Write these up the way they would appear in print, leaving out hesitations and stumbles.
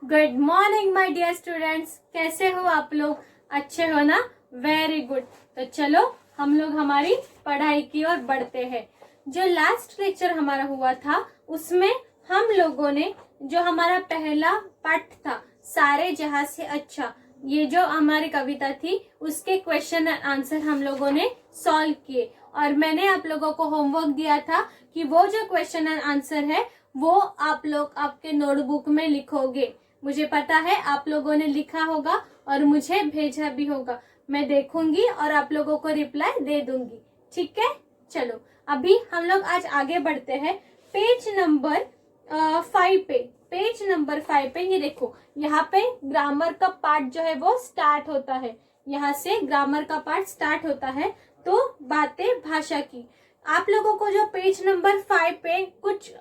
Good morning my dear students, कैसे हो आप लोग? अच्छे हो ना? Very good. तो चलो हम लोग हमारी पढ़ाई की ओर बढ़ते हैं। जो लास्ट लेक्चर हमारा हुआ था उसमें हम लोगों ने जो हमारा पहला पाठ था सारे जहां से अच्छा, ये जो हमारी कविता थी उसके क्वेश्चन एंड आंसर हम लोगों ने सॉल्व किए और मैंने आप लोगों को होमवर्क दिया था कि वो जो क्वेश्चन एंड आंसर है वो आप लोग आपके नोटबुक में लिखोगे। मुझे पता है आप लोगों ने लिखा होगा और मुझे भेजा भी होगा। मैं देखूंगी और आप लोगों को रिप्लाई दे दूंगी। ठीक है, चलो अभी हम लोग आज आगे बढ़ते हैं। पेज नंबर 5 पे, पेज नंबर 5 पे ये देखो, यहाँ पे ग्रामर का पार्ट जो है वो स्टार्ट होता है। यहाँ से ग्रामर का पार्ट स्टार्ट होता है। तो बातें भाषा की, आप लोगों को जो पेज नंबर 5 पे कुछ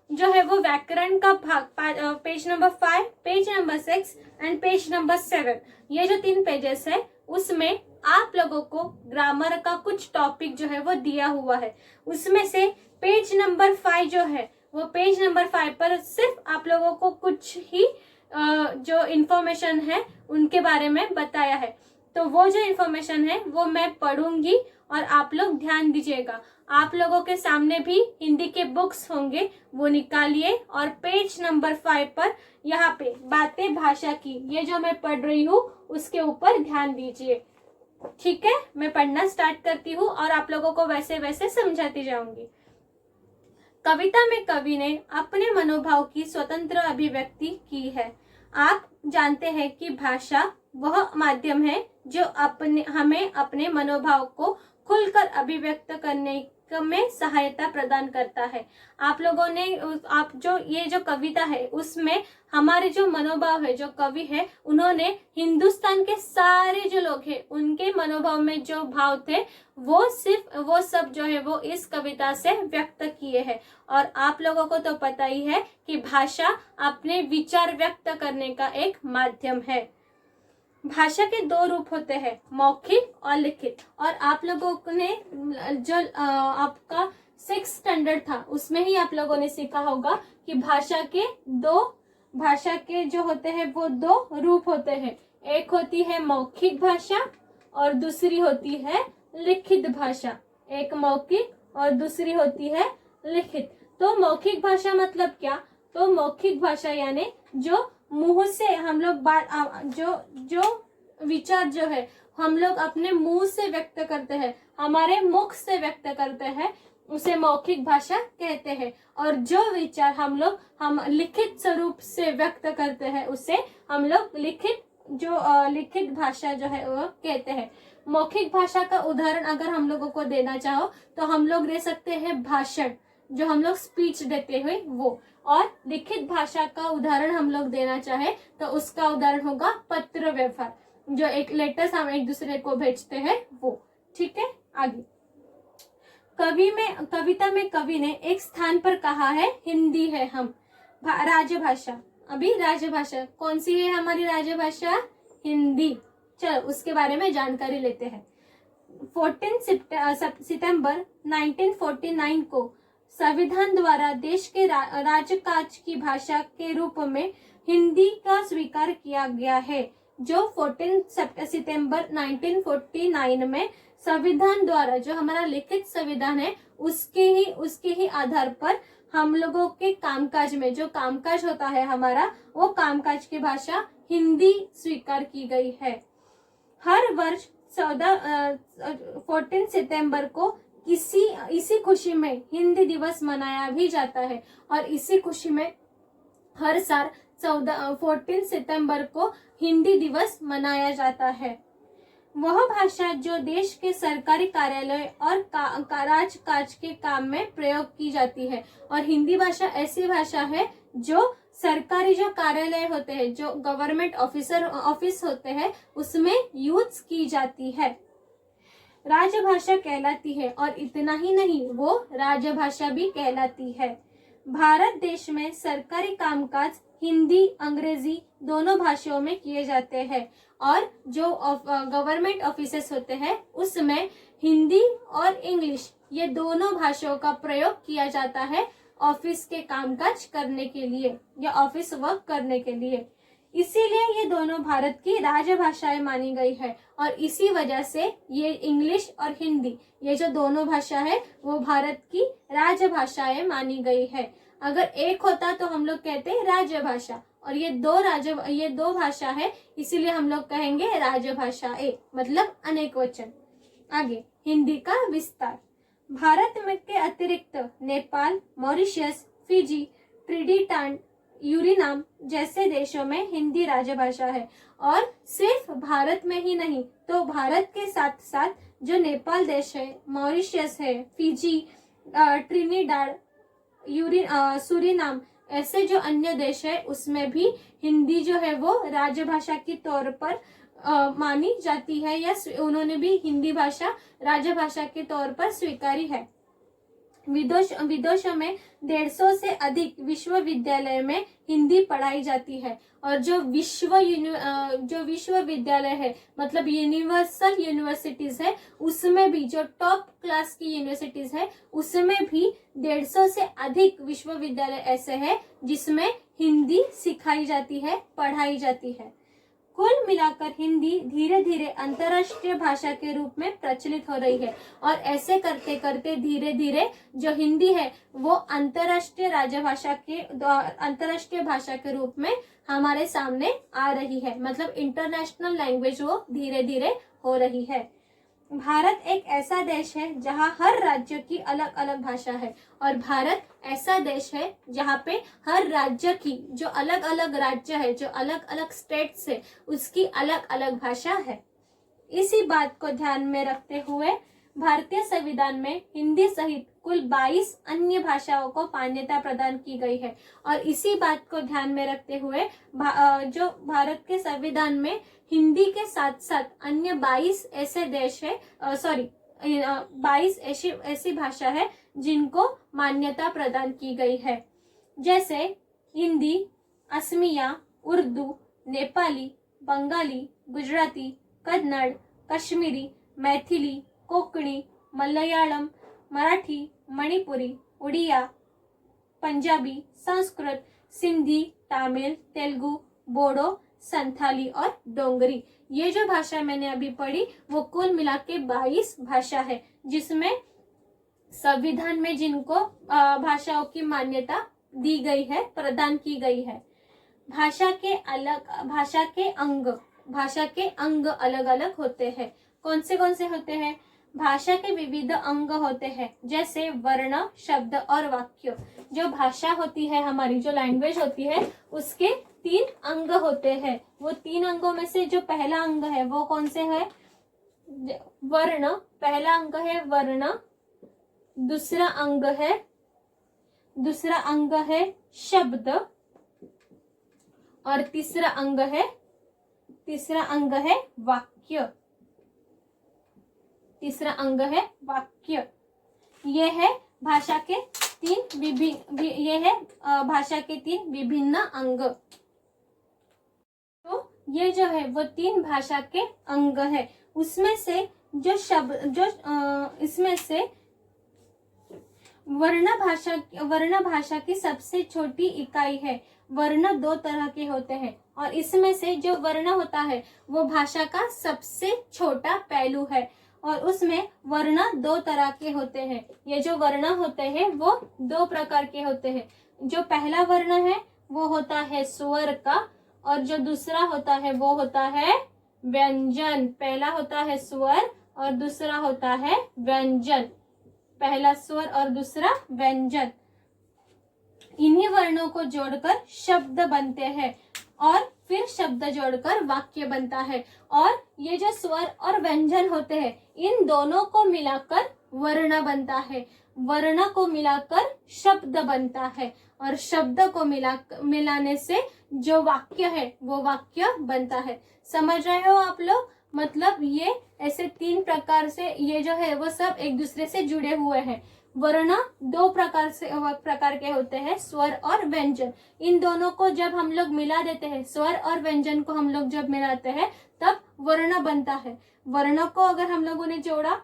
जो है वो व्याकरण का भाग, page number 5, page number 6 and page number 7, ये जो 3 पेजेस है उसमें आप लोगों को ग्रामर का कुछ टॉपिक जो है वो दिया हुआ है। उसमें से पेज नंबर 5 जो है वो पेज नंबर 5 पर सिर्फ आप लोगों को कुछ ही जो इंफॉर्मेशन है उनके बारे में बताया है। तो वो जो इंफॉर्मेशन है वो मैं पढ़ूंगी और आप लोग ध्यान दीजिएगा। आप लोगों के सामने भी हिंदी के बुक्स होंगे, वो निकालिए और पेज नंबर 5 पर यहाँ पे बातें भाषा की ये जो मैं पढ़ रही हूँ उसके ऊपर ध्यान दीजिए। ठीक है, मैं पढ़ना स्टार्ट करती हूँ और आप लोगों को वैसे वैसे समझाती जाऊंगी। कविता में कवि ने अपने मनोभाव की स्वतंत्र अभिव्यक्ति की है। आप जानते हैं कि भाषा वह माध्यम है जो हमें अपने मनोभाव को खुलकर अभिव्यक्त करने में सहायता प्रदान करता है। आप लोगों ने आप जो ये जो कविता है उसमें हमारे जो मनोभाव है, जो कवि है उन्होंने हिंदुस्तान के सारे जो लोग हैं उनके मनोभाव में जो भाव थे वो सब जो है वो इस कविता से व्यक्त किए हैं। और आप लोगों को तो पता ही है कि भाषा अपने विचार व्यक्त करने का एक माध्यम है। भाषा के 2 रूप होते हैं, मौखिक और लिखित। और आप लोगों ने जो आपका 6th स्टैंडर्ड था उसमें ही आप लोगों ने सीखा होगा कि भाषा के जो होते हैं वो 2 रूप होते हैं। एक होती है मौखिक भाषा और दूसरी होती है लिखित भाषा। एक मौखिक और दूसरी होती है लिखित। तो मौखिक भाषा मतलब क्या? तो मौखिक भाषा यानी जो मुंह से हम लोग बात जो विचार जो है हम लोग अपने मुंह से व्यक्त करते हैं, हमारे मुख से व्यक्त करते हैं, उसे मौखिक भाषा कहते हैं। और जो विचार हम लिखित स्वरूप से व्यक्त करते हैं उसे हम लोग लिखित भाषा जो है वो कहते हैं। मौखिक भाषा का उदाहरण अगर हम लोगों को देना चाहो तो हम लोग दे सकते हैं भाषण, जो हम लोग स्पीच देते हुए वो। और लिखित भाषा का उदाहरण हम लोग देना चाहे तो उसका उदाहरण होगा पत्र व्यवहार, जो एक लेटर्स हम एक दूसरे को भेजते हैं वो। ठीक है, आगे कविता में कवि ने एक स्थान पर कहा है हिंदी है हम राजभाषा। अभी राजभाषा कौन सी है? हमारी राजभाषा हिंदी। चलो उसके बारे में जानकारी लेते हैं। 14 सितंबर 1949 को संविधान द्वारा देश के राजकाज की भाषा के रूप में हिंदी का स्वीकार किया गया है। जो 14 सितंबर 1949 में संविधान द्वारा, जो हमारा लिखित संविधान है उसके ही आधार पर हम लोगों के कामकाज में जो कामकाज होता है हमारा, वो कामकाज की भाषा हिंदी स्वीकार की गई है। हर वर्ष 14 सितंबर को इसी खुशी में हिंदी दिवस मनाया भी जाता है। और इसी खुशी में हर साल 14 सितंबर को हिंदी दिवस मनाया जाता है। वह भाषा जो देश के सरकारी कार्यालय और राजकाज के काम में प्रयोग की जाती है। और हिंदी भाषा ऐसी भाषा है जो सरकारी जो कार्यालय होते हैं, जो गवर्नमेंट ऑफिस होते हैं उसमें यूज की जाती है, राजभाषा कहलाती है। और इतना ही नहीं, वो राजभाषा भी कहलाती है। भारत देश में सरकारी कामकाज हिंदी अंग्रेजी दोनों भाषाओं में किए जाते हैं। और जो गवर्नमेंट ऑफिसेस होते हैं उसमें हिंदी और इंग्लिश ये दोनों भाषाओं का प्रयोग किया जाता है ऑफिस के कामकाज करने के लिए या ऑफिस वर्क करने के लिए। इसीलिए ये दोनों भारत की राजभाषाएं मानी गई है और इसी वजह से ये इंग्लिश और हिंदी, ये जो दोनों भाषा है वो भारत की राजभाषाएं मानी गई है। अगर एक होता तो हम लोग कहते हैं राजभाषा, और ये दो भाषा है, इसीलिए हम लोग कहेंगे राजभाषाएं, मतलब अनेक वचन। आगे हिंदी का विस्तार। भारत में के अतिरिक्त नेपाल, मॉरिशस, फिजी, ट्रिनिडाद, यूरिनाम जैसे देशों में हिंदी राजभाषा है। और सिर्फ भारत में ही नहीं, तो भारत के साथ साथ जो नेपाल देश है, मॉरिशस है, फिजी, ट्रिनिडाद, सूरीनाम, ऐसे जो अन्य देश है उसमें भी हिंदी जो है वो राजभाषा के तौर पर मानी जाती है, या उन्होंने भी हिंदी भाषा राजभाषा के तौर पर स्वीकारी है। विदेशों में 150 से अधिक विश्वविद्यालय में हिंदी पढ़ाई जाती है। और जो विश्वविद्यालय है, मतलब यूनिवर्सल यूनिवर्सिटीज है, उसमें भी जो टॉप क्लास की यूनिवर्सिटीज है उसमें भी 150 से अधिक विश्वविद्यालय ऐसे हैं जिसमें हिंदी सिखाई जाती है, पढ़ाई जाती है। कुल मिलाकर हिंदी धीरे धीरे अंतर्राष्ट्रीय भाषा के रूप में प्रचलित हो रही है, और ऐसे करते करते धीरे धीरे जो हिंदी है वो अंतर्राष्ट्रीय भाषा के रूप में हमारे सामने आ रही है, मतलब इंटरनेशनल लैंग्वेज वो धीरे धीरे हो रही है। भारत एक ऐसा देश है जहाँ हर राज्य की अलग अलग भाषा है, और भारत ऐसा देश है जहाँ पे हर राज्य की, जो अलग अलग राज्य है, जो अलग अलग स्टेट्स है, उसकी अलग अलग भाषा है। इसी बात को ध्यान में रखते हुए भारतीय संविधान में हिंदी सहित कुल 22 अन्य भाषाओं को मान्यता प्रदान की गई है। और इसी बात को ध्यान में रखते हुए जो भारत के संविधान में हिंदी के साथ साथ अन्य 22 ऐसे देश है, 22 ऐसी भाषा है जिनको मान्यता प्रदान की गई है, जैसे हिंदी, असमिया, उर्दू, नेपाली, बंगाली, गुजराती, कन्नड़, कश्मीरी, मैथिली, कोंकणी, मलयालम, मराठी, मणिपुरी, उड़िया, पंजाबी, संस्कृत, सिंधी, तमिल, तेलुगु, बोडो, संथाली और डोंगरी। ये जो भाषा मैंने अभी पढ़ी वो कुल मिला के 22 भाषा है, जिसमें संविधान में जिनको भाषाओं की मान्यता दी गई है, प्रदान की गई है। भाषा के अंग अलग अलग होते हैं। कौन से होते हैं? भाषा के विविध अंग होते हैं, जैसे वर्ण, शब्द और वाक्य। जो भाषा होती है हमारी, जो लैंग्वेज होती है, उसके 3 अंग होते हैं। वो 3 अंगों में से जो पहला अंग है वो कौन से है? वर्ण। पहला अंग है वर्ण, दूसरा अंग है शब्द, और तीसरा अंग है वाक्य। ये है भाषा के 3 विभिन्न अंग। तो ये जो है वो 3 भाषा के अंग है। उसमें से इसमें से वर्ण भाषा की सबसे छोटी इकाई है। वर्ण 2 तरह के होते हैं, और इसमें से जो वर्ण होता है वो भाषा का सबसे छोटा पहलू है, और उसमें वर्ण 2 तरह के होते हैं। ये जो वर्ण होते हैं वो 2 प्रकार के होते हैं। जो पहला वर्ण है वो होता है स्वर का, और जो दूसरा होता है वो होता है व्यंजन। पहला होता है स्वर और दूसरा होता है व्यंजन। पहला स्वर और दूसरा व्यंजन। इन्हीं वर्णों को जोड़कर शब्द बनते हैं, और फिर शब्द जोड़कर वाक्य बनता है। और ये जो स्वर और व्यंजन होते हैं, इन दोनों को मिलाकर वर्ण बनता है। वर्ण को मिलाकर शब्द बनता है, और शब्द को मिलाने से जो वाक्य है वो वाक्य बनता है। समझ रहे हो आप लोग? मतलब ये ऐसे 3 प्रकार से ये जो है वो सब एक दूसरे से जुड़े हुए हैं। वर्ण 2 प्रकार के होते हैं, स्वर और व्यंजन। इन दोनों को जब हम लोग मिला देते हैं, स्वर और व्यंजन को हम लोग जब मिलाते हैं तब वर्ण बनता है। वर्ण को अगर हम लोगों ने जोड़ा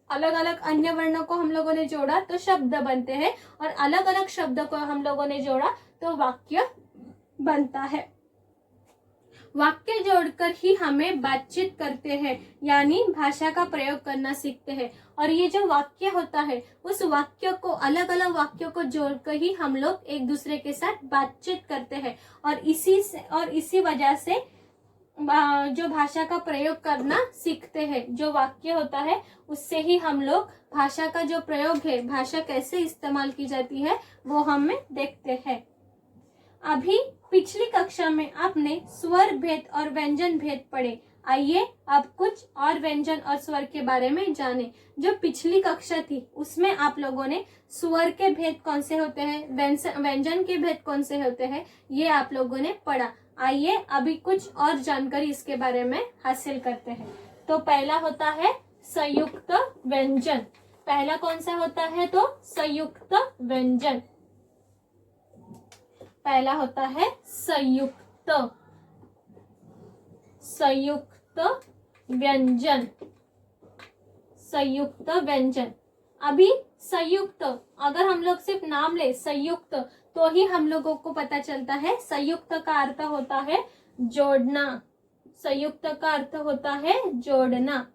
अलग अलग अन्य वर्णों को हम लोगों ने जोड़ा तो शब्द बनते हैं, और अलग अलग शब्द को हम लोगों ने जोड़ा तो वाक्य बनता है। वाक्य जोड़कर ही हमें बातचीत करते हैं, यानी भाषा का प्रयोग करना सीखते हैं। और ये जो वाक्य होता है, उस वाक्य को, अलग अलग वाक्यों को जोड़कर ही हम लोग एक दूसरे के साथ बातचीत करते हैं, और इसी वजह से जो भाषा का प्रयोग करना सीखते हैं। जो वाक्य होता है उससे ही हम लोग भाषा का जो प्रयोग है, भाषा कैसे इस्तेमाल की जाती है, वो हमें देखते हैं। अभी पिछली कक्षा में आपने स्वर भेद और व्यंजन भेद पढ़े। आइए अब कुछ और व्यंजन और स्वर के बारे में जाने। जो पिछली कक्षा थी उसमें आप लोगों ने स्वर के भेद कौन से होते हैं, व्यंजन के भेद कौन से होते हैं, ये आप लोगों ने पढ़ा। आइए अभी कुछ और जानकारी इसके बारे में हासिल करते हैं। तो पहला होता है संयुक्त व्यंजन। पहला कौन सा होता है, तो संयुक्त व्यंजन। पहला होता है संयुक्त व्यंजन। संयुक्त व्यंजन। अभी संयुक्त, अगर हम लोग सिर्फ नाम ले संयुक्त, तो ही हम लोगों को पता चलता है संयुक्त का अर्थ होता है जोड़ना। संयुक्त का अर्थ होता है जोड़ना।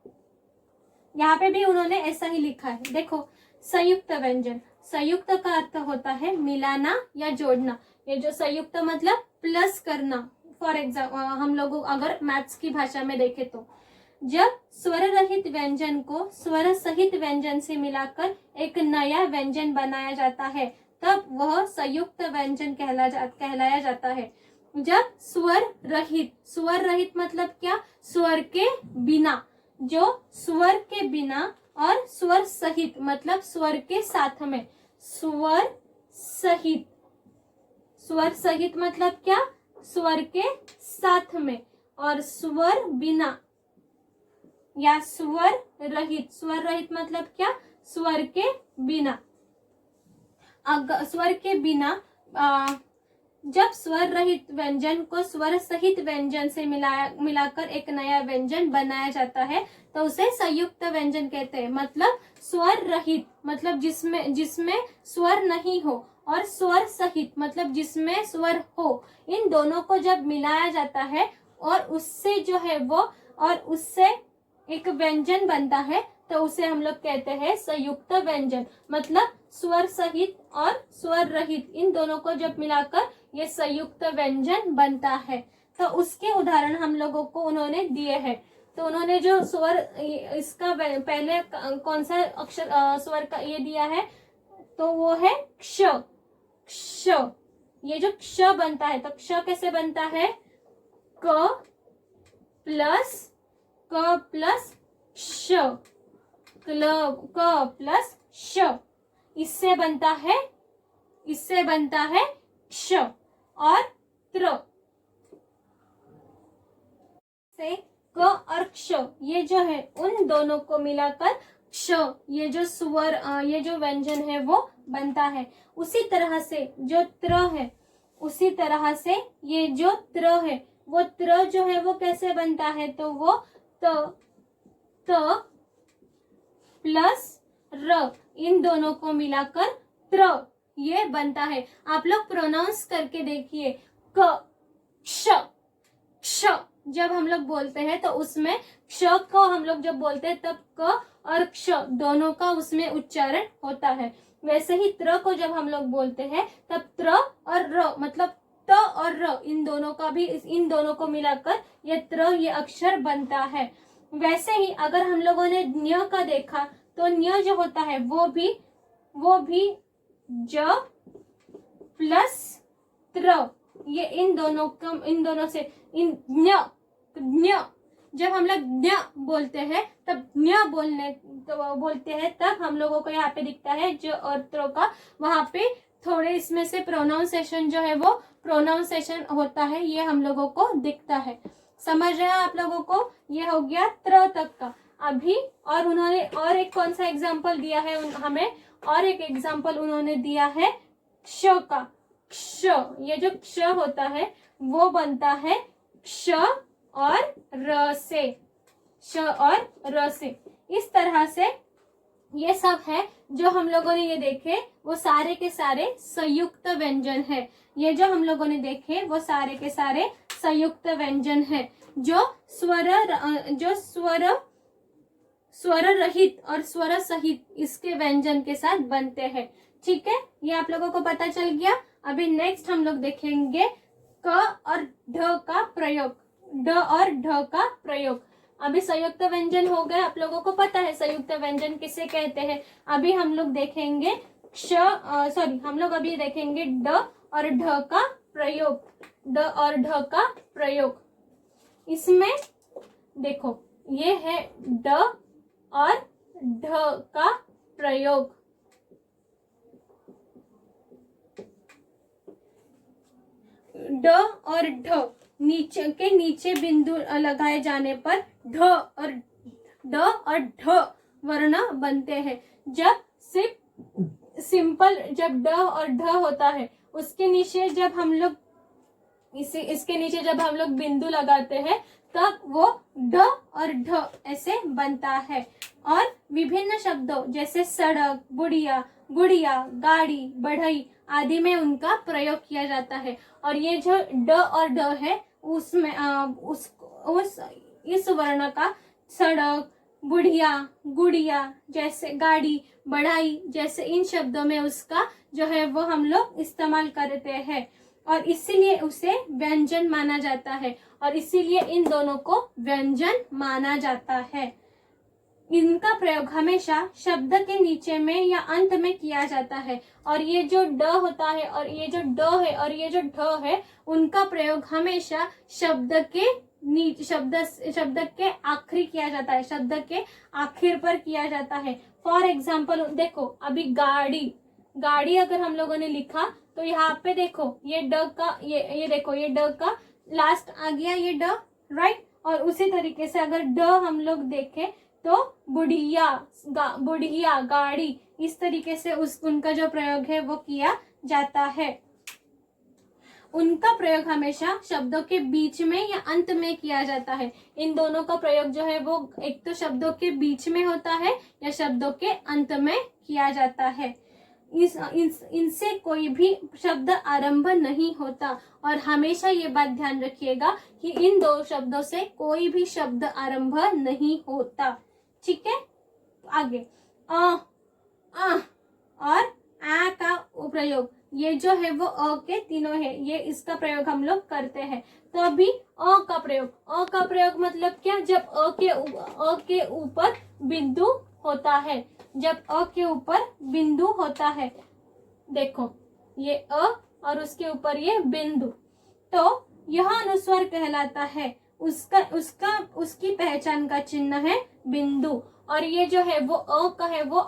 यहाँ पे भी उन्होंने ऐसा ही लिखा है, देखो संयुक्त व्यंजन। संयुक्त का अर्थ होता है मिलाना या जोड़ना। ये जो संयुक्त मतलब प्लस करना। फॉर एग्जाम्पल हम लोग अगर मैथ्स की भाषा में देखें तो जब स्वर रहित व्यंजन को स्वर सहित व्यंजन से मिलाकर एक नया व्यंजन बनाया जाता है, तब वह संयुक्त व्यंजन कहलाया जाता है। जब स्वर रहित मतलब क्या, स्वर के बिना। जो स्वर के बिना और स्वर सहित मतलब स्वर के साथ में। स्वर सहित मतलब क्या, स्वर के साथ में। और स्वर बिना या स्वर रहित मतलब क्या, स्वर के बिना। स्वर के बिना जब स्वर रहित व्यंजन को स्वर सहित व्यंजन से मिलाकर एक नया व्यंजन बनाया जाता है, तो उसे संयुक्त व्यंजन कहते हैं। मतलब स्वर रहित मतलब जिसमें स्वर नहीं हो, और स्वर सहित मतलब जिसमें स्वर हो। इन दोनों को जब मिलाया जाता है और उससे जो है वो, और उससे एक व्यंजन बनता है, तो उसे हम लोग कहते हैं संयुक्त व्यंजन। मतलब स्वर सहित और स्वर रहित इन दोनों को जब मिलाकर ये संयुक्त व्यंजन बनता है। तो उसके उदाहरण हम लोगों को उन्होंने दिए हैं। तो उन्होंने जो स्वर, इसका पहले कौन सा अक्षर स्वर का ये दिया है, तो वो है क्ष। ये जो क्ष बनता है, तो क्ष कैसे बनता है, क प्लस क्ष, क प्लस श, इससे बनता है क्ष। और त्र से क और क्ष, ये जो है उन दोनों को मिलाकर क्ष, ये जो स्वर, ये जो व्यंजन है वो बनता है। उसी तरह से जो त्र है, उसी तरह से ये जो त्र है, वो त्र जो है वो कैसे बनता है, तो वो त प्लस र, इन दोनों को मिलाकर त्र ये बनता है। आप लोग प्रोनाउंस करके देखिए, क क्ष जब हम लोग बोलते हैं तो उसमें क्ष को हम लोग जब बोलते हैं तब क और क्ष दोनों का उसमें उच्चारण होता है। वैसे ही त्र को जब हम लोग बोलते हैं तब त्र और र मतलब त और र, इन दोनों को मिलाकर ये त्र ये अक्षर बनता है। वैसे ही अगर हम लोगों ने न्य का देखा, तो न्य जो होता है वो भी ज प्लस त्र, ये इन दोनों से न्य जब हम लोग न्य बोलते हैं तब बोलते हैं तब हम लोगों को यहाँ पे दिखता है ज और त्र का, वहां पे थोड़े इसमें से प्रोनाउंसिएशन जो है वो प्रोनाउंसिएशन होता है, ये हम लोगों को दिखता है। समझ रहे हैं आप लोगों को, ये हो गया त्र तक का। अभी और उन्होंने और एक कौन सा एग्जाम्पल दिया है हमें, और एक एग्जाम्पल उन्होंने दिया है क्ष का। क्ष, ये जो क्ष होता है वो बनता है क्ष और र से, क्ष और र से। इस तरह से ये सब है जो हम लोगों ने ये देखे वो सारे के सारे संयुक्त व्यंजन है। ये जो हम लोगों ने देखे वो सारे के सारे संयुक्त व्यंजन है जो स्वर रहित और स्वर सहित इसके व्यंजन के साथ बनते हैं। ठीक है, ये आप लोगों को पता चल गया। अभी नेक्स्ट हम लोग देखेंगे क और ढ का प्रयोग। ढ और ढ का प्रयोग। अभी संयुक्त व्यंजन हो गए, आप लोगों को पता है संयुक्त व्यंजन किसे कहते हैं। अभी हम लोग देखेंगे हम लोग अभी देखेंगे ड और ढ का प्रयोग। ड और ढ का प्रयोग। इसमें देखो ये है ड और ढ का प्रयोग। ड और ढ नीचे बिंदु लगाए जाने पर ढ और ढ वर्ण बनते हैं। जब सिंपल जब ड और ढ होता है उसके नीचे जब हम लोग इसके नीचे जब हम लोग बिंदु लगाते हैं तब वो ढ और ढ ऐसे बनता है। और विभिन्न शब्दों जैसे सड़क, बुढ़िया, गुड़िया, गाड़ी, बढ़ई आदि में उनका प्रयोग किया जाता है। और ये जो ड और ढ है उसमें इस वर्ण का सड़क, बुढ़िया, गुड़िया जैसे गाड़ी, बढ़ाई जैसे इन शब्दों में उसका जो है वो हम लोग इस्तेमाल करते हैं और इसीलिए उसे व्यंजन माना जाता है। और इसीलिए इन दोनों को व्यंजन माना जाता है। इनका प्रयोग हमेशा शब्द के नीचे में या अंत में किया जाता है। और ये जो ड होता है और ये जो ड है और ये जो ढ है उनका प्रयोग हमेशा शब्द के आखिरी किया जाता है, शब्द के आखिर पर किया जाता है। फॉर एग्जाम्पल देखो अभी गाड़ी अगर हम लोगों ने लिखा तो यहाँ पे देखो ये ड का ये देखो ये ड का लास्ट आ गया ये ड, राइट। और उसी तरीके से अगर ड हम लोग देखें तो बुढ़िया, गाड़ी इस तरीके से उनका जो प्रयोग है वो किया जाता है। उनका प्रयोग हमेशा शब्दों के बीच में या अंत में किया जाता है। इन दोनों का प्रयोग जो है वो एक तो शब्दों के बीच में होता है या शब्दों के अंत में किया जाता है। इनसे कोई भी शब्द आरंभ नहीं होता। और हमेशा ये बात ध्यान रखिएगा कि इन दो शब्दों से कोई भी शब्द आरंभ नहीं होता। ठीक है, आगे और आ का प्रयोग। ये जो है वो अ के तीनों है, ये इसका प्रयोग हम लोग करते हैं। तो अभी अ का प्रयोग मतलब क्या, जब अ के ऊपर बिंदु होता है, जब अ के ऊपर बिंदु होता है, देखो ये अ और उसके ऊपर ये बिंदु, तो यह अनुस्वार कहलाता है। उसकी पहचान का चिन्ह है बिंदु। और ये जो है वो अ का है वो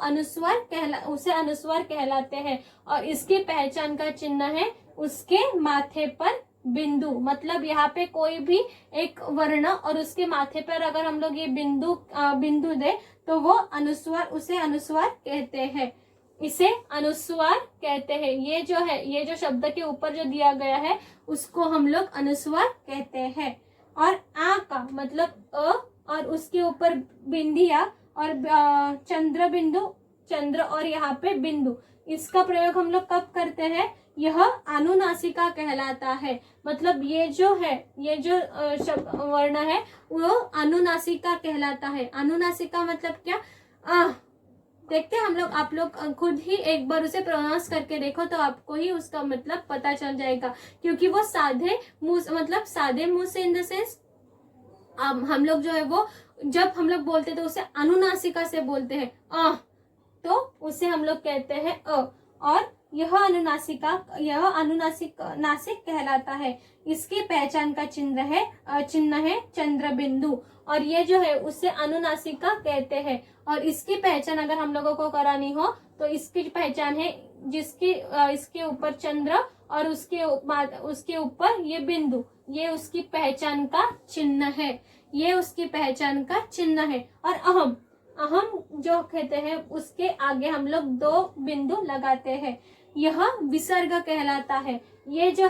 उसे अनुस्वार कहलाते हैं। और इसकी पहचान का चिन्ह है उसके माथे पर बिंदु। मतलब यहाँ पे कोई भी एक वर्ण और उसके माथे पर अगर हम लोग ये बिंदु दे तो वो उसे अनुस्वार कहते हैं। इसे अनुस्वार कहते हैं। ये जो शब्द के ऊपर जो दिया गया है उसको हम लोग अनुस्वार कहते हैं। और आ का मतलब अ और उसके ऊपर बिंदिया और चंद्र और यहाँ पे बिंदु, इसका प्रयोग हम लोग कब करते हैं, यह अनुनासिका कहलाता है। मतलब ये जो वर्ण है वो अनुनासिका कहलाता है। अनुनासिका मतलब क्या, देखते हैं हम लोग, आप लोग खुद ही एक बार उसे प्रोनाउंस करके देखो तो आपको ही उसका मतलब पता चल जाएगा। क्योंकि वो सादे मुंह से इन द सेंस हम लोग जो है वो जब हम लोग बोलते तो उसे अनुनासिका से बोलते हैं तो उसे हम लोग कहते हैं अ। और यह नासिक कहलाता है। इसकी पहचान का चिन्ह है चंद्र बिंदु। और ये जो है उसे अनुनासिका कहते हैं। और इसकी पहचान अगर हम लोगों को करानी हो तो इसकी पहचान है इसके ऊपर चंद्र और उसके ऊपर ये बिंदु, ये उसकी पहचान का चिन्ह है। ये उसकी पहचान का चिन्ह है। और अहम जो कहते हैं उसके आगे हम लोग 2 बिंदु लगाते हैं, यह विसर्ग कहलाता है। ये जो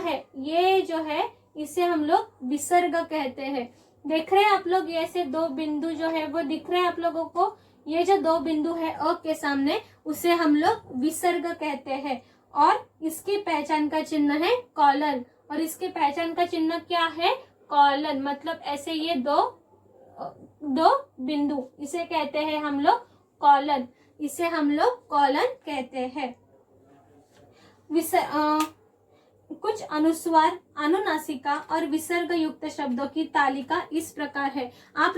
है इसे हम लोग विसर्ग कहते हैं। देख रहे हैं आप लोग, ये ऐसे 2 बिंदु जो है वो दिख रहे हैं आप लोगों को, ये जो दो बिंदु है अ के सामने, उसे हम लोग विसर्ग कहते हैं। और इसकी पहचान का चिन्ह है कॉलन, और इसके पहचान का चिन्ह क्या है? कॉलन। मतलब ऐसे ये दो बिंदु, इसे कहते हैं हम लोग कॉलन, इसे हम लोग कॉलन कहते हैं। कुछ अनुस्वार, अनुनासिका और विसर्ग युक्त शब्दों की तालिका इस प्रकार है। आप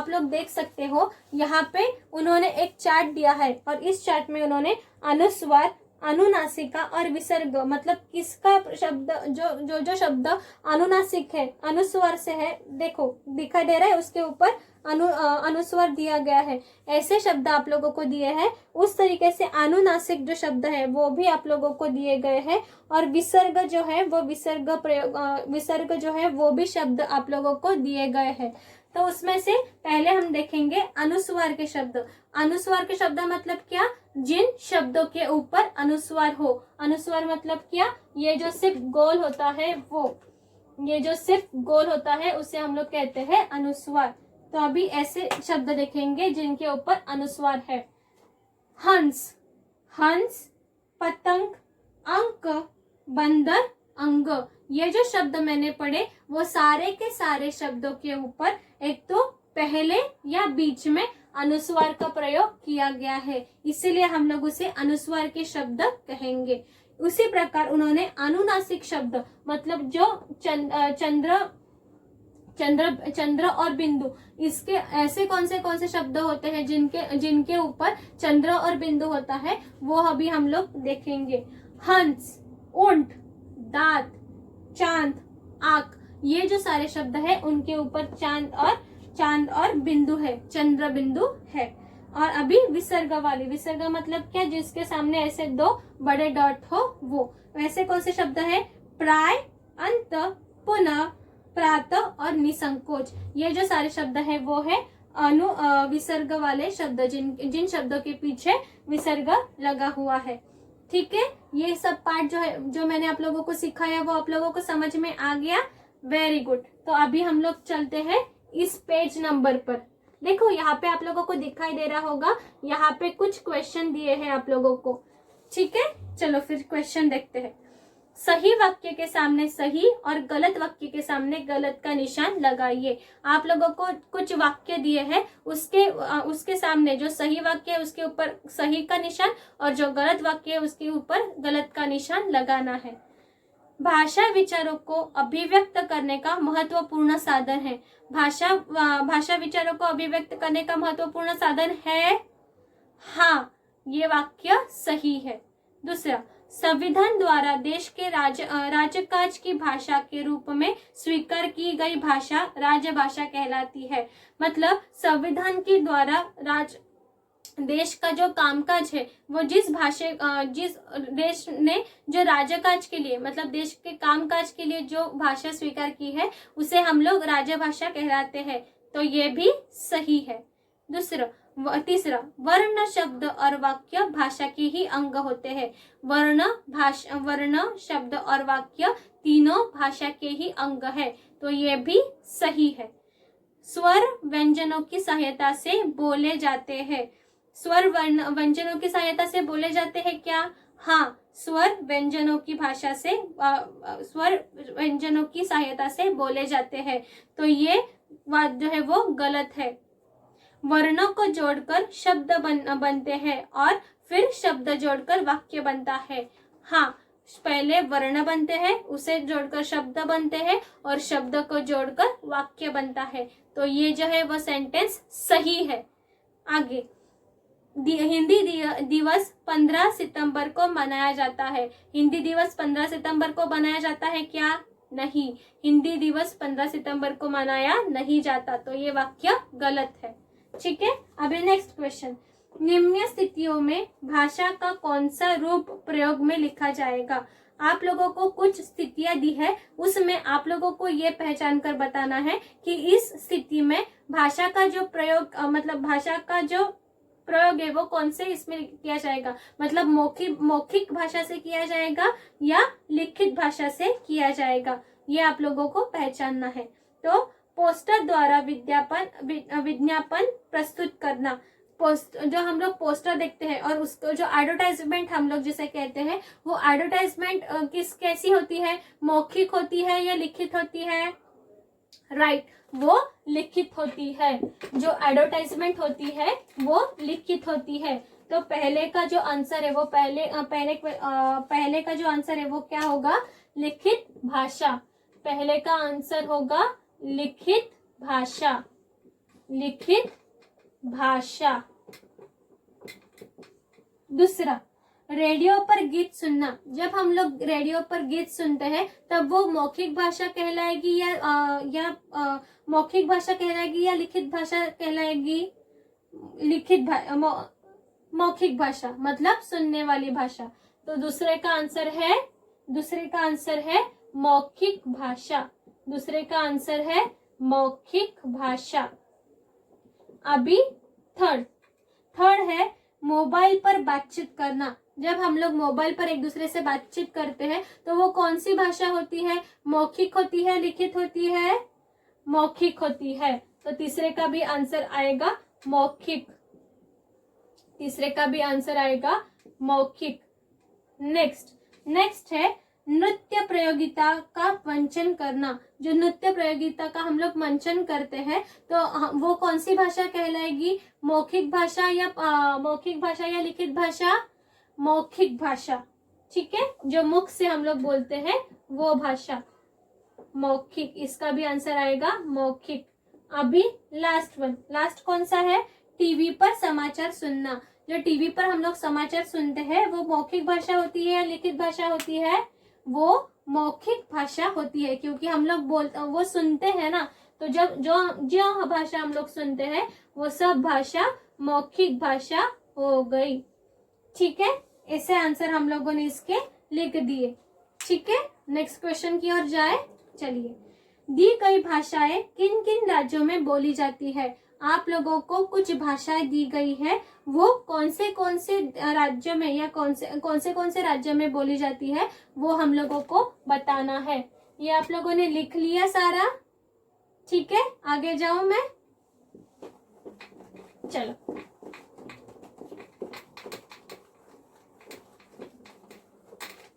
लोग देख सकते हो, यहाँ पे उन्होंने एक चार्ट दिया है और इस चार्ट में उन्होंने अनुस्वार, अनुनासिका और विसर्ग, मतलब किसका शब्द, जो शब्द अनुनासिक है, अनुस्वार से है, देखो दिखाई दे रहा है, उसके ऊपर अनुस्वार दिया गया है, ऐसे शब्द आप लोगों को दिए हैं। उस तरीके से अनुनासिक जो शब्द है वो भी आप लोगों को दिए गए हैं, और विसर्ग जो है वो विसर्ग जो है वो भी शब्द आप लोगों को दिए गए हैं। तो उसमें से पहले हम देखेंगे अनुस्वार के शब्द। अनुस्वार के शब्द मतलब क्या? जिन शब्दों के ऊपर अनुस्वार हो। अनुस्वार मतलब क्या? ये जो सिर्फ गोल होता है वो, ये जो सिर्फ गोल होता है उसे हम लोग कहते हैं अनुस्वार। तो अभी ऐसे शब्द देखेंगे जिनके ऊपर अनुस्वार है। हंस, हंस, पतंग, अंक, बंदर, अंग। ये जो शब्द मैंने पढ़े वो सारे के सारे शब्दों के ऊपर एक तो पहले या बीच में अनुस्वार का प्रयोग किया गया है, इसीलिए हम लोग उसे अनुस्वार के शब्द कहेंगे। उसी प्रकार उन्होंने अनुनासिक शब्द, मतलब जो चंद्र और बिंदु, इसके ऐसे कौन से शब्द होते हैं जिनके ऊपर चंद्र और बिंदु होता है, वो अभी हम लोग देखेंगे। हंस, ऊंट, दांत, चांद, आंख, ये जो सारे शब्द है उनके ऊपर चांद और बिंदु है, चंद्र बिंदु है। और अभी विसर्ग वाली, विसर्ग मतलब क्या? जिसके सामने ऐसे दो बड़े डॉट हो वो। वैसे कौन से शब्द है? प्राय, अंत, पुनः, प्रातः और निसंकोच। ये जो सारे शब्द है वो है विसर्ग वाले शब्द, जिन शब्दों के पीछे विसर्ग लगा हुआ है। ठीक है, ये सब पार्ट जो है, जो मैंने आप लोगों को सिखाया वो आप लोगों को समझ में आ गया? Very good. तो अभी हम लोग चलते हैं इस पेज नंबर पर। देखो यहाँ पे आप लोगों को दिखाई दे रहा होगा, यहाँ पे कुछ क्वेश्चन दिए हैं आप लोगों को। ठीक है, चलो फिर क्वेश्चन देखते हैं। सही वाक्य के सामने सही और गलत वाक्य के सामने गलत का निशान लगाइए। आप लोगों को कुछ वाक्य दिए हैं, उसके सामने जो सही वाक्य है उसके ऊपर सही का निशान, और जो गलत वाक्य है उसके ऊपर गलत का निशान लगाना है। भाषा विचारों को अभिव्यक्त करने का महत्वपूर्ण साधन है। भाषा विचारों को अभिव्यक्त करने का महत्वपूर्ण साधन है। हाँ, ये वाक्य सही है। दूसरा, संविधान द्वारा देश के राजकाज की भाषा के रूप में स्वीकार की गई भाषा राजभाषा कहलाती है। मतलब संविधान के द्वारा देश का जो कामकाज है वो जिस देश ने जो राजकाज के लिए, मतलब देश के कामकाज के लिए जो भाषा स्वीकार की है उसे हम लोग राजभाषा कहलाते हैं। तो ये भी सही है। तीसरा, वर्ण, शब्द और वाक्य भाषा के ही अंग होते हैं। वर्ण, शब्द और वाक्य तीनों भाषा के ही अंग है। तो ये भी सही है। स्वर व्यंजनों की सहायता से बोले जाते हैं। स्वर व्यंजनों की सहायता से बोले जाते हैं क्या? हाँ, स्वर व्यंजनों की सहायता से बोले जाते हैं। तो ये बात जो है वो गलत है। वर्णों को जोड़कर शब्द बनते हैं और फिर शब्द जोड़कर वाक्य बनता है। हाँ, पहले वर्ण बनते हैं, उसे जोड़कर शब्द बनते हैं और शब्द को जोड़कर वाक्य बनता है। तो ये जो है वो सेंटेंस सही है। आगे, हिंदी दिवस 15 सितंबर को मनाया जाता है। हिंदी दिवस 15 सितंबर को मनाया जाता है क्या? नहीं, हिंदी दिवस 15 सितंबर को मनाया नहीं जाता। तो ये वाक्य गलत है। ठीक है, अभी नेक्स्ट क्वेश्चन। निम्न स्थितियों में भाषा का कौन सा रूप प्रयोग में लिखा जाएगा? आप लोगों को कुछ स्थितियां दी है, उसमें आप लोगों को ये पहचान कर बताना है कि इस स्थिति में भाषा का जो प्रयोग, मतलब भाषा का जो प्रयोग है वो कौन से इसमें किया जाएगा। मतलब मौखिक भाषा से किया जाएगा या लिखित भाषा से किया जाएगा, ये आप लोगों को पहचानना है। तो पोस्टर द्वारा विज्ञापन प्रस्तुत करना। जो हम लोग पोस्टर देखते हैं और उसको जो एडवर्टाइजमेंट हम लोग जिसे कहते हैं, वो एडवर्टाइजमेंट कैसी होती है, मौखिक होती है या लिखित होती है? राइट, वो लिखित होती है। जो एडवर्टाइजमेंट होती है वो लिखित होती है। तो पहले का जो आंसर है वो पहले का जो आंसर है वो क्या होगा? लिखित भाषा। पहले का आंसर होगा लिखित भाषा, लिखित भाषा। दूसरा, रेडियो पर गीत सुनना। जब हम लोग रेडियो पर गीत सुनते हैं तब वो मौखिक भाषा कहलाएगी या मौखिक भाषा कहलाएगी या लिखित भाषा कहलाएगी? मौखिक भाषा, मतलब सुनने वाली भाषा। तो दूसरे का आंसर है मौखिक भाषा। दूसरे का आंसर है मौखिक भाषा। अभी थर्ड है मोबाइल पर बातचीत करना। जब हम लोग मोबाइल पर एक दूसरे से बातचीत करते हैं तो वो कौन सी भाषा होती है? मौखिक होती है, लिखित होती है? मौखिक होती है। तो तीसरे का भी आंसर आएगा मौखिक। तीसरे का भी आंसर आएगा मौखिक। नेक्स्ट है नृत्य प्रतियोगिता का मंचन करना। जो नृत्य प्रतियोगिता का हम लोग मंचन करते हैं तो वो कौन सी भाषा कहलाएगी? मौखिक भाषा या लिखित भाषा? मौखिक भाषा। ठीक है, जो मुख से हम लोग बोलते हैं वो भाषा, मौखिक। इसका भी आंसर आएगा मौखिक। अभी लास्ट कौन सा है? टीवी पर समाचार सुनना। जो टीवी पर हम लोग समाचार सुनते हैं वो मौखिक भाषा होती है या लिखित भाषा होती है? वो मौखिक भाषा होती है, क्योंकि हम लोग वो सुनते हैं ना, तो जब जो भाषा हम लोग सुनते हैं वो सब भाषा मौखिक भाषा हो गई। ठीक है, ऐसे आंसर हम लोगों ने इसके लिख दिए। ठीक है, नेक्स्ट क्वेश्चन की ओर जाए। चलिए, दी गई भाषाएं किन किन राज्यों में बोली जाती है? आप लोगों को कुछ भाषाएं दी गई है, वो कौन से राज्यों में या कौन से राज्यों में बोली जाती है वो हम लोगों को बताना है। ये आप लोगों ने लिख लिया सारा? ठीक है, आगे जाऊं मैं? चलो,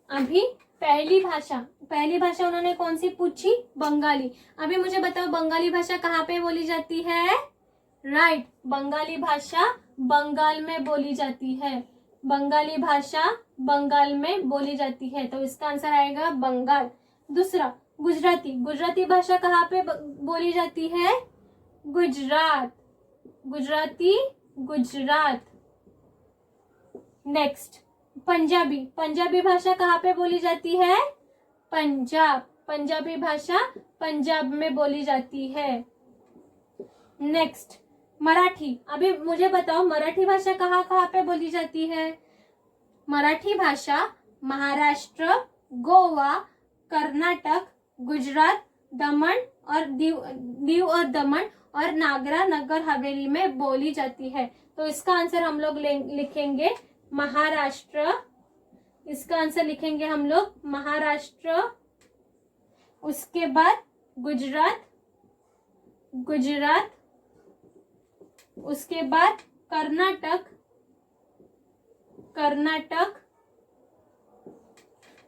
अभी पहली भाषा उन्होंने कौन सी पूछी? बंगाली। अभी मुझे बताओ, बंगाली भाषा कहाँ पे बोली जाती है? राइट, बंगाली भाषा बंगाल में बोली जाती है। बंगाली भाषा बंगाल में बोली जाती है, तो इसका आंसर आएगा बंगाल। दूसरा, गुजराती भाषा कहाँ पे बोली जाती है? गुजरात। गुजरात। नेक्स्ट, पंजाबी भाषा कहाँ पे बोली जाती है? पंजाब। पंजाबी भाषा पंजाब में बोली जाती है। नेक्स्ट, मराठी। अभी मुझे बताओ, मराठी भाषा कहाँ कहाँ पे बोली जाती है? मराठी भाषा महाराष्ट्र, गोवा, कर्नाटक, गुजरात, दमन और दीव और दमन और नगर हवेली में बोली जाती है। तो इसका आंसर हम लोग लिखेंगे महाराष्ट्र। इसका आंसर लिखेंगे हम लोग महाराष्ट्र। उसके बाद गुजरात, उसके बाद कर्नाटक,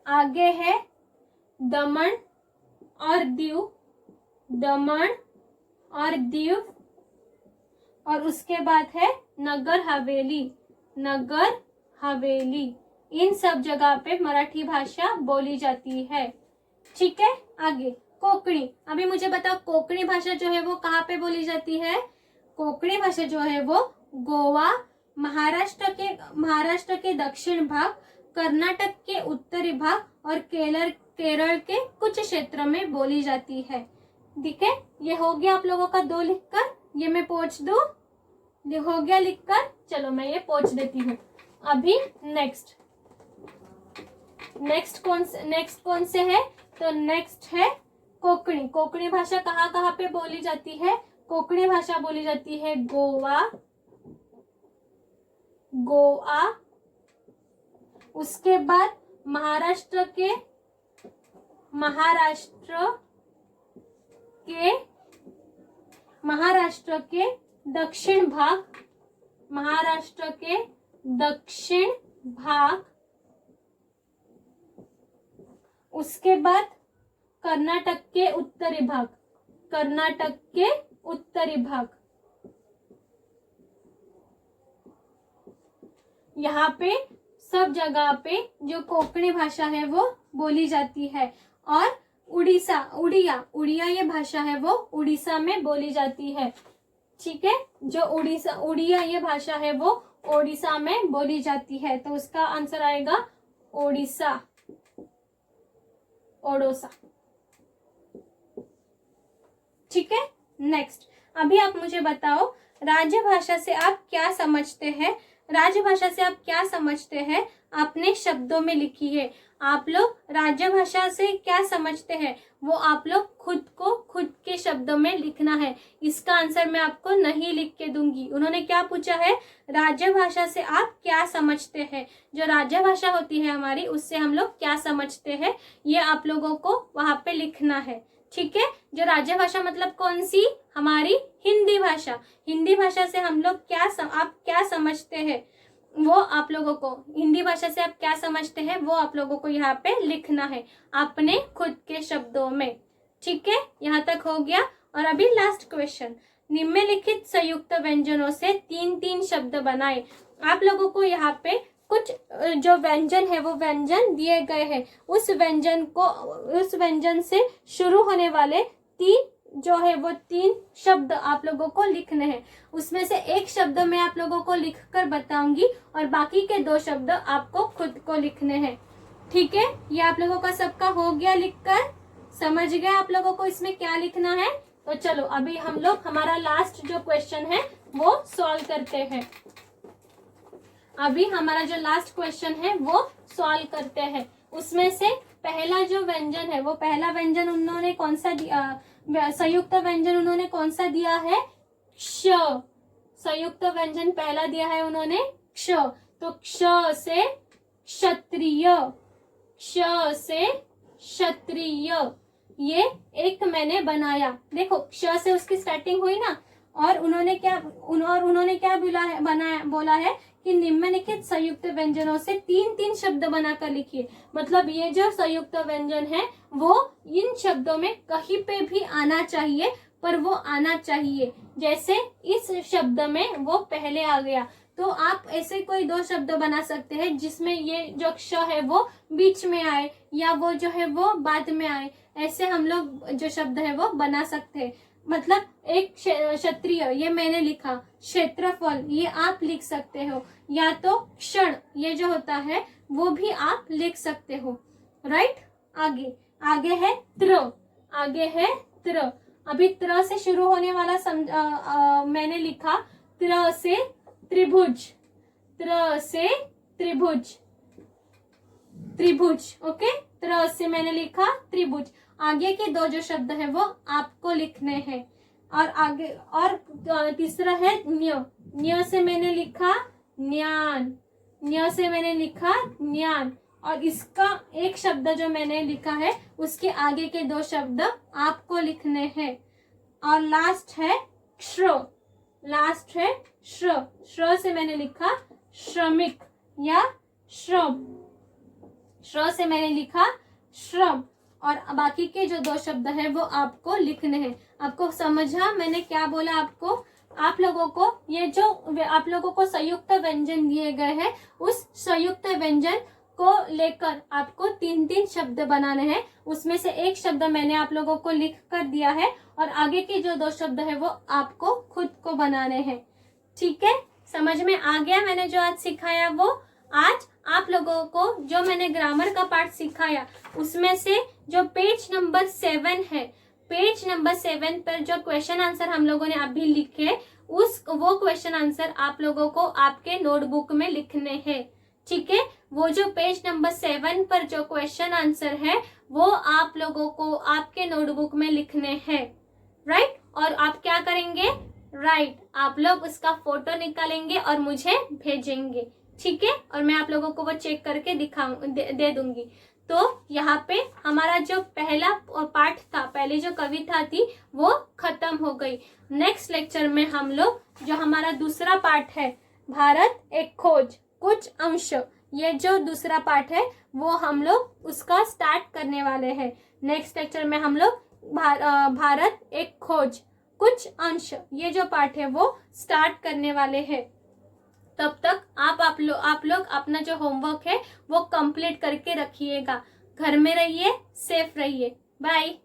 आगे है दमन और दीव, और उसके बाद है नगर हवेली। इन सब जगह पे मराठी भाषा बोली जाती है। ठीक है, आगे कोंकणी। अभी मुझे बताओ, कोंकणी भाषा जो है वो कहाँ पे बोली जाती है? कोंकणी भाषा जो है वो गोवा, महाराष्ट्र के दक्षिण भाग, कर्नाटक के उत्तरी भाग और केरल के कुछ क्षेत्रों में बोली जाती है। ठीक है, ये हो गया आप लोगों का 2 लिखकर। ये मैं पोंछ दूं? ये हो गया लिखकर? चलो मैं ये पोंछ देती हूँ। अभी नेक्स्ट कौन से है? तो नेक्स्ट है कोंकणी। कोंकणी भाषा कहाँ कहाँ पे बोली जाती है? कोंकणी भाषा बोली जाती है गोवा, उसके बाद महाराष्ट्र के दक्षिण भाग, महाराष्ट्र के दक्षिण भाग, उसके बाद कर्नाटक के उत्तरी भाग, कर्नाटक के उत्तरी भाग, यहाँ पे सब जगह पे जो कोंकणी भाषा है वो बोली जाती है। और उड़ीसा, उड़िया ये भाषा है वो उड़ीसा में बोली जाती है। ठीक है, जो उड़िया ये भाषा है वो ओडिशा में बोली जाती है। तो उसका आंसर आएगा ओडिशा, ओडोसा। ठीक है, नेक्स्ट अभी आप मुझे बताओ राजभाषा से आप क्या समझते हैं। राजभाषा से आप क्या समझते हैं अपने शब्दों में लिखिए। आप लोग राजभाषा से क्या समझते हैं वो आप लोग खुद के शब्दों में लिखना है। इसका आंसर मैं आपको नहीं लिख के दूंगी। उन्होंने क्या पूछा है, राजभाषा से आप क्या समझते हैं। जो राजभाषा होती है हमारी, उससे हम लोग क्या समझते हैं, ये आप लोगों को वहां पे लिखना है। ठीक है, जो राजभाषा मतलब कौन सी, हमारी हिंदी भाषा। हिंदी भाषा से हम लोग आप क्या समझते हैं वो आप लोगों को, हिंदी भाषा से आप क्या समझते हैं वो आप लोगों को यहाँ पे लिखना है अपने खुद के शब्दों में। ठीक है, यहाँ तक हो गया। और अभी लास्ट क्वेश्चन, निम्नलिखित संयुक्त व्यंजनों से 3-3 शब्द बनाए। आप लोगों को यहाँ पे कुछ जो व्यंजन है वो व्यंजन दिए गए हैं, उस व्यंजन से शुरू होने वाले 3 शब्द आप लोगों को लिखने हैं। उसमें से एक शब्द मैं आप लोगों को लिखकर बताऊंगी और बाकी के 2 शब्द आपको खुद को लिखने हैं। ठीक है, ये आप लोगों का सबका हो गया लिखकर, समझ गए आप लोगों को इसमें क्या लिखना है। तो चलो अभी हम लोग हमारा लास्ट जो क्वेश्चन है वो सॉल्व करते हैं। अभी हमारा जो लास्ट क्वेश्चन है वो सॉल्व करते हैं। उसमें से पहला जो व्यंजन है वो पहला व्यंजन उन्होंने कौन सा दिया, संयुक्त व्यंजन उन्होंने कौन सा दिया है, क्ष। संयुक्त व्यंजन पहला दिया है उन्होंने क्ष। तो क्ष से क्षत्रिय, क्ष से क्षत्रिय, ये एक मैंने बनाया। देखो क्ष से उसकी स्टार्टिंग हुई ना, और उन्होंने क्या बोला है कि निम्नलिखित संयुक्त व्यंजनों से 3-3 शब्द बनाकर लिखिए। मतलब ये जो संयुक्त व्यंजन है वो इन शब्दों में कहीं पे भी आना चाहिए, पर वो आना चाहिए। जैसे इस शब्द में वो पहले आ गया, तो आप ऐसे कोई 2 शब्द बना सकते हैं जिसमें ये जो क्ष है वो बीच में आए या वो जो है वो बाद में आए। ऐसे हम लोग जो शब्द है वो बना सकते हैं। मतलब एक क्षत्रिय ये मैंने लिखा, क्षेत्रफल ये आप लिख सकते हो, या तो क्षण ये जो होता है वो भी आप लिख सकते हो। राइट, आगे है त्र, अभी त्र से शुरू होने वाला मैंने लिखा त्र से त्रिभुज, ओके। त्र से मैंने लिखा त्रिभुज। आगे के 2 जो शब्द है वो आपको लिखने हैं। और तीसरा है न्य से मैंने लिखा ज्ञान, और इसका एक शब्द जो मैंने लिखा है उसके आगे के 2 शब्द आपको लिखने हैं। और लास्ट है श्र से मैंने लिखा श्रमिक या श्रम, श्र से मैंने लिखा श्रम, और बाकी के जो 2 शब्द है वो आपको लिखने हैं। आपको समझा मैंने क्या बोला आपको? आप लोगों को ये जो आप लोगों को संयुक्त व्यंजन दिए गए हैं, उस संयुक्त व्यंजन को लेकर आपको 3-3 शब्द बनाने हैं। उसमें से एक शब्द मैंने आप लोगों को लिख कर दिया है, और आगे के जो 2 शब्द है वो आपको खुद को बनाने हैं। ठीक है, समझ में आ गया? मैंने जो आज सिखाया वो आज आप लोगों को जो मैंने ग्रामर का पार्ट सिखाया उसमें से जो पेज नंबर 7 है, पेज नंबर 7 पर जो क्वेश्चन आंसर हम लोगों ने अभी लिखे वो क्वेश्चन आंसर आप लोगों को आपके नोटबुक में लिखने हैं। ठीक है, वो जो पेज नंबर 7 पर जो क्वेश्चन आंसर है वो आप लोगों को आपके नोटबुक में लिखने हैं। राइट, और आप क्या करेंगे? राइट, आप लोग उसका फोटो निकालेंगे और मुझे भेजेंगे। ठीक है, और मैं आप लोगों को वो चेक करके दे दूंगी। तो यहाँ पे हमारा जो पहला पार्ट था, पहली जो कविता थी वो खत्म हो गई। नेक्स्ट लेक्चर में हम लोग जो हमारा दूसरा पार्ट है, भारत एक खोज, कुछ अंश, ये जो दूसरा पार्ट है वो हम लोग उसका स्टार्ट करने वाले हैं। नेक्स्ट लेक्चर में हम लोग भारत एक खोज, कुछ अंश, ये जो पार्ट है वो स्टार्ट करने वाले हैं। तब तक आप लोग अपना जो होमवर्क है वो कंप्लीट करके रखिएगा। घर में रहिए, सेफ रहिए। बाय।